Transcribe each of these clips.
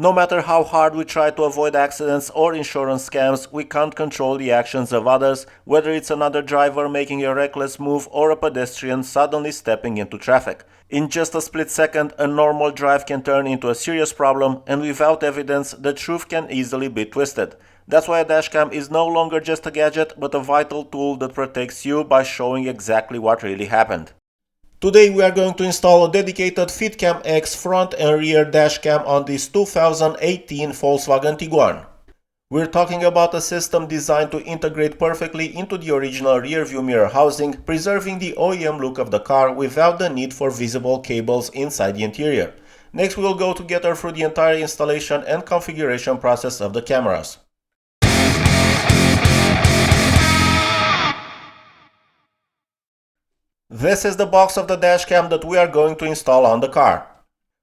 No matter how hard we try to avoid accidents or insurance scams, we can't control the actions of others, whether it's another driver making a reckless move or a pedestrian suddenly stepping into traffic. In just a split second, a normal drive can turn into a serious problem, and without evidence, the truth can easily be twisted. That's why a dashcam is no longer just a gadget, but a vital tool that protects you by showing exactly what really happened. Today we are going to install a dedicated FitCam X front and rear dashcam on this 2018 Volkswagen Tiguan. We're talking about a system designed to integrate perfectly into the original rear view mirror housing, preserving the OEM look of the car without the need for visible cables inside the interior. Next we will go together through the entire installation and configuration process of the cameras. This is the box of the dashcam that we are going to install on the car.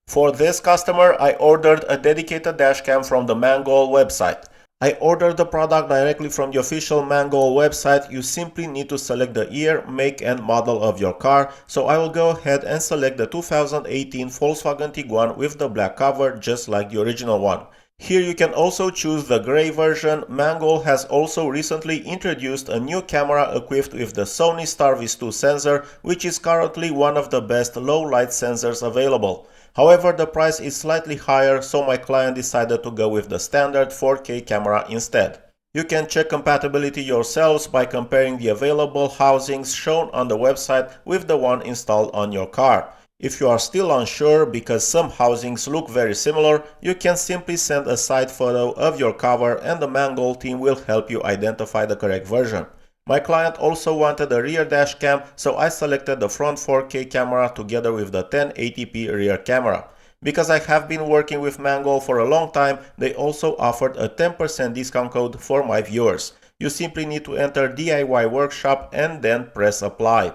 For this customer, I ordered a dedicated dashcam from the Mangoal website. I ordered the product directly from the official Mangoal website. You simply need to select the year, make and model of your car, so I will go ahead and select the 2018 Volkswagen Tiguan with the black cover, just like the original one. Here you can also choose the gray version. Mangoal has also recently introduced a new camera equipped with the Sony Star-Vis2 sensor, which is currently one of the best low-light sensors available. However, the price is slightly higher, so my client decided to go with the standard 4K camera instead. You can check compatibility yourselves by comparing the available housings shown on the website with the one installed on your car. If you are still unsure because some housings look very similar, you can simply send a side photo of your cover and the Mangoal team will help you identify the correct version. My client also wanted a rear dash cam, so I selected the front 4K camera together with the 1080p rear camera. Because I have been working with Mangoal for a long time, they also offered a 10% discount code for my viewers. You simply need to enter DIYWORKSHOP and then press apply.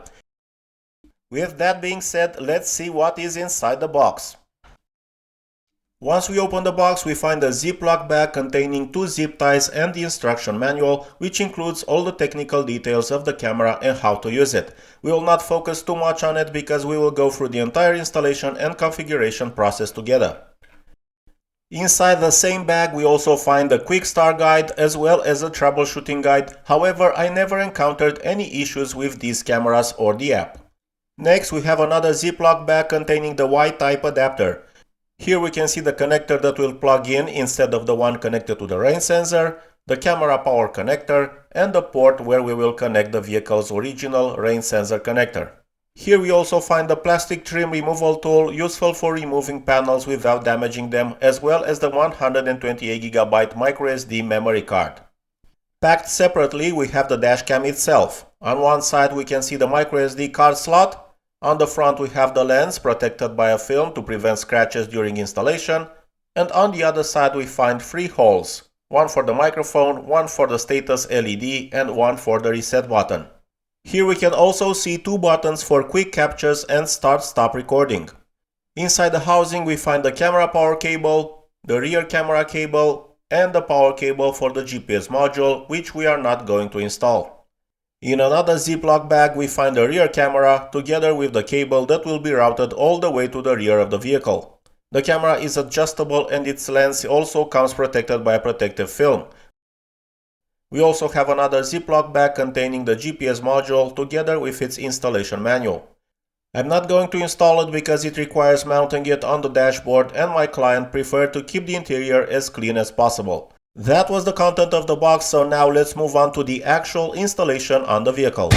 With that being said, let's see what is inside the box. Once we open the box, we find a Ziploc bag containing 2 zip ties and the instruction manual, which includes all the technical details of the camera and how to use it. We will not focus too much on it because we will go through the entire installation and configuration process together. Inside the same bag we also find a quick start guide as well as a troubleshooting guide. However, I never encountered any issues with these cameras or the app. Next, we have another Ziploc bag containing the Y-type adapter. Here we can see the connector that will plug in instead of the one connected to the rain sensor, the camera power connector, and the port where we will connect the vehicle's original rain sensor connector. Here we also find the plastic trim removal tool, useful for removing panels without damaging them, as well as the 128GB microSD memory card. Packed separately, we have the dashcam itself. On one side we can see the microSD card slot. On the front we have the lens protected by a film to prevent scratches during installation, and on the other side we find 3 holes, one for the microphone, one for the status LED and one for the reset button. Here we can also see 2 buttons for quick captures and start-stop recording. Inside the housing we find the camera power cable, the rear camera cable and the power cable for the GPS module, which we are not going to install. In another Ziploc bag we find the rear camera together with the cable that will be routed all the way to the rear of the vehicle. The camera is adjustable and its lens also comes protected by a protective film. We also have another Ziploc bag containing the GPS module together with its installation manual. I'm not going to install it because it requires mounting it on the dashboard and my client preferred to keep the interior as clean as possible. That was the content of the box, so now let's move on to the actual installation on the vehicle.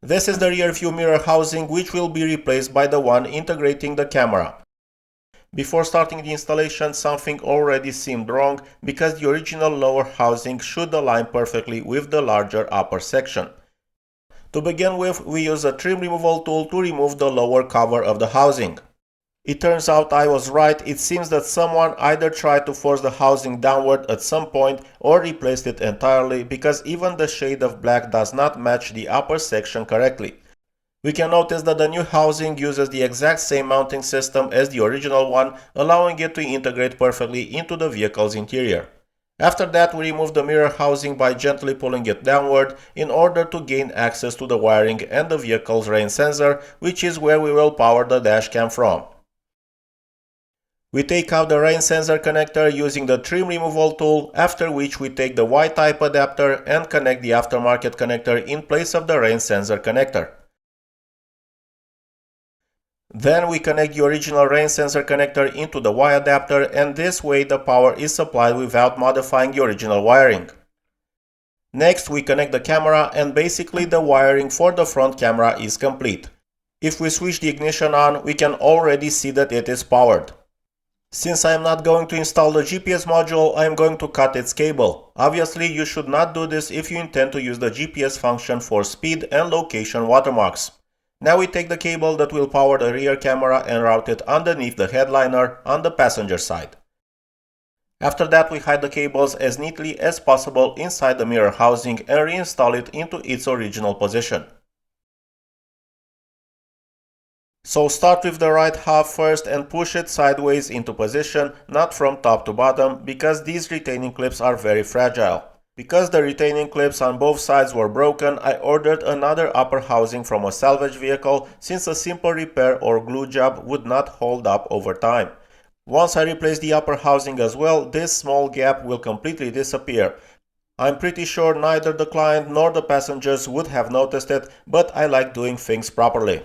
This is the rear view mirror housing, which will be replaced by the one integrating the camera. Before starting the installation, something already seemed wrong because the original lower housing should align perfectly with the larger upper section. To begin with, we use a trim removal tool to remove the lower cover of the housing. It turns out I was right. It seems that someone either tried to force the housing downward at some point or replaced it entirely, because even the shade of black does not match the upper section correctly. We can notice that the new housing uses the exact same mounting system as the original one, allowing it to integrate perfectly into the vehicle's interior. After that, we remove the mirror housing by gently pulling it downward in order to gain access to the wiring and the vehicle's rain sensor, which is where we will power the dashcam from. We take out the rain sensor connector using the trim removal tool, after which we take the Y-type adapter and connect the aftermarket connector in place of the rain sensor connector. Then we connect the original rain sensor connector into the Y adapter, and this way the power is supplied without modifying the original wiring. Next, we connect the camera, and basically the wiring for the front camera is complete. If we switch the ignition on, we can already see that it is powered. Since I am not going to install the GPS module, I am going to cut its cable. Obviously, you should not do this if you intend to use the GPS function for speed and location watermarks. Now we take the cable that will power the rear camera and route it underneath the headliner on the passenger side. After that, we hide the cables as neatly as possible inside the mirror housing and reinstall it into its original position. So start with the right half first and push it sideways into position, not from top to bottom, because these retaining clips are very fragile. Because the retaining clips on both sides were broken, I ordered another upper housing from a salvage vehicle, since a simple repair or glue job would not hold up over time. Once I replace the upper housing as well, this small gap will completely disappear. I'm pretty sure neither the client nor the passengers would have noticed it, but I like doing things properly.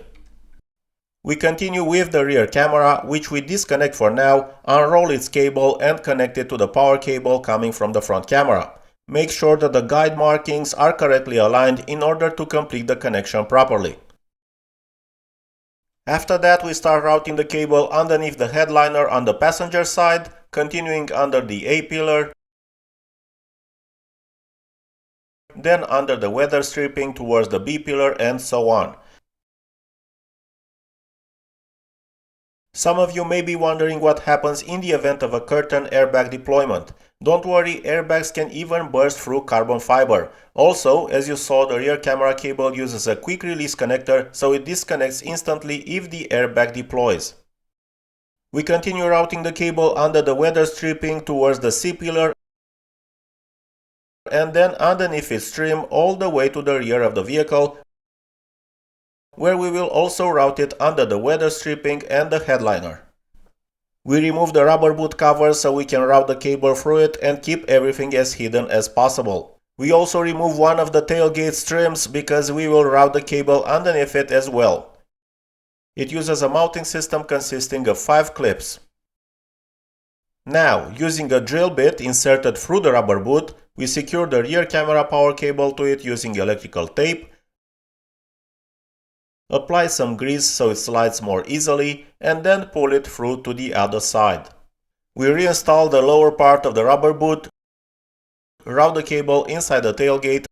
We continue with the rear camera, which we disconnect for now, unroll its cable and connect it to the power cable coming from the front camera. Make sure that the guide markings are correctly aligned in order to complete the connection properly. After that, we start routing the cable underneath the headliner on the passenger side, continuing under the A pillar, then under the weather stripping towards the B pillar, and so on. Some of you may be wondering what happens in the event of a curtain airbag deployment. Don't worry, airbags can even burst through carbon fiber. Also, as you saw, the rear camera cable uses a quick release connector, so it disconnects instantly if the airbag deploys. We continue routing the cable under the weather stripping towards the C pillar and then underneath its trim all the way to the rear of the vehicle, where we will also route it under the weather stripping and the headliner. We remove the rubber boot cover so we can route the cable through it and keep everything as hidden as possible. We also remove one of the tailgate trims because we will route the cable underneath it as well. It uses a mounting system consisting of 5 clips. Now, using a drill bit inserted through the rubber boot, we secure the rear camera power cable to it using electrical tape, apply some grease so it slides more easily, and then pull it through to the other side. We reinstall the lower part of the rubber boot, route the cable inside the tailgate,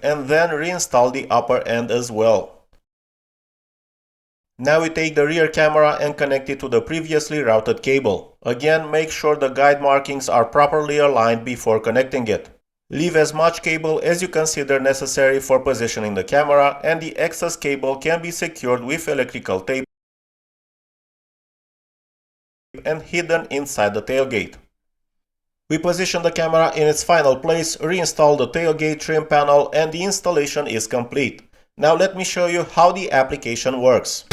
and then reinstall the upper end as well. Now we take the rear camera and connect it to the previously routed cable. Again, make sure the guide markings are properly aligned before connecting it. Leave as much cable as you consider necessary for positioning the camera, and the excess cable can be secured with electrical tape and hidden inside the tailgate. We position the camera in its final place, reinstall the tailgate trim panel, and the installation is complete. Now let me show you how the application works.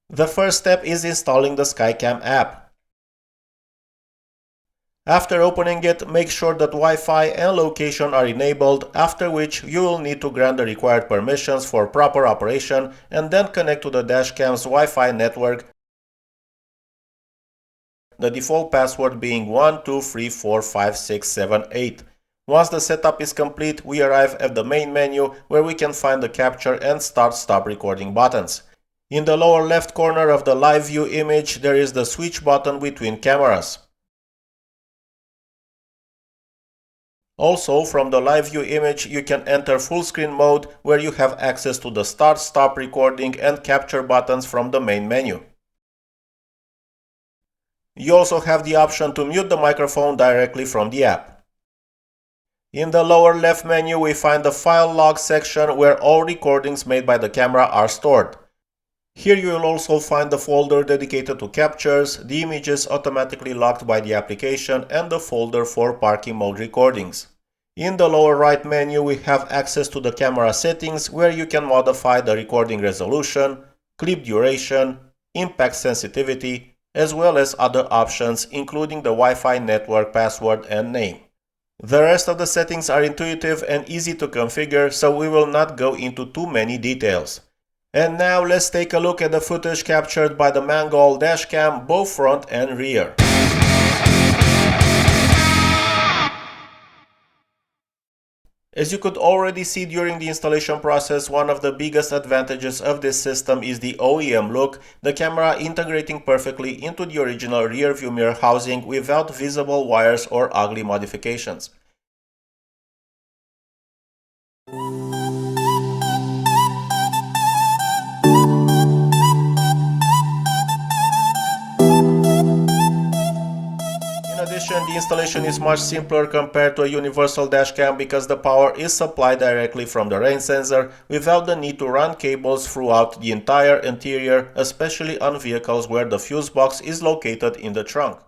The first step is installing the SkyCam app. After opening it, make sure that Wi-Fi and location are enabled, after which you will need to grant the required permissions for proper operation and then connect to the dashcam's Wi-Fi network, the default password being 12345678. Once the setup is complete, we arrive at the main menu where we can find the capture and start-stop recording buttons. In the lower left corner of the live view image, there is the switch button between cameras. Also, from the live view image, you can enter full screen mode where you have access to the start-stop recording and capture buttons from the main menu. You also have the option to mute the microphone directly from the app. In the lower left menu, we find the file log section where all recordings made by the camera are stored. Here you will also find the folder dedicated to captures, the images automatically locked by the application, and the folder for parking mode recordings. In the lower right menu we have access to the camera settings, where you can modify the recording resolution, clip duration, impact sensitivity, as well as other options including the Wi-Fi network password and name. The rest of the settings are intuitive and easy to configure, so we will not go into too many details. And now let's take a look at the footage captured by the Mangoal dashcam, both front and rear. As you could already see during the installation process, one of the biggest advantages of this system is the OEM look, the camera integrating perfectly into the original rear view mirror housing without visible wires or ugly modifications. In addition, the installation is much simpler compared to a universal dashcam because the power is supplied directly from the rain sensor without the need to run cables throughout the entire interior, especially on vehicles where the fuse box is located in the trunk.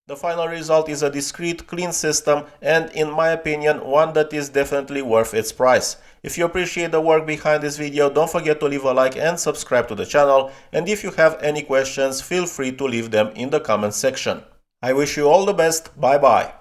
The final result is a discreet, clean system and, in my opinion, one that is definitely worth its price. If you appreciate the work behind this video, don't forget to leave a like and subscribe to the channel, and if you have any questions, feel free to leave them in the comment section. I wish you all the best, bye bye!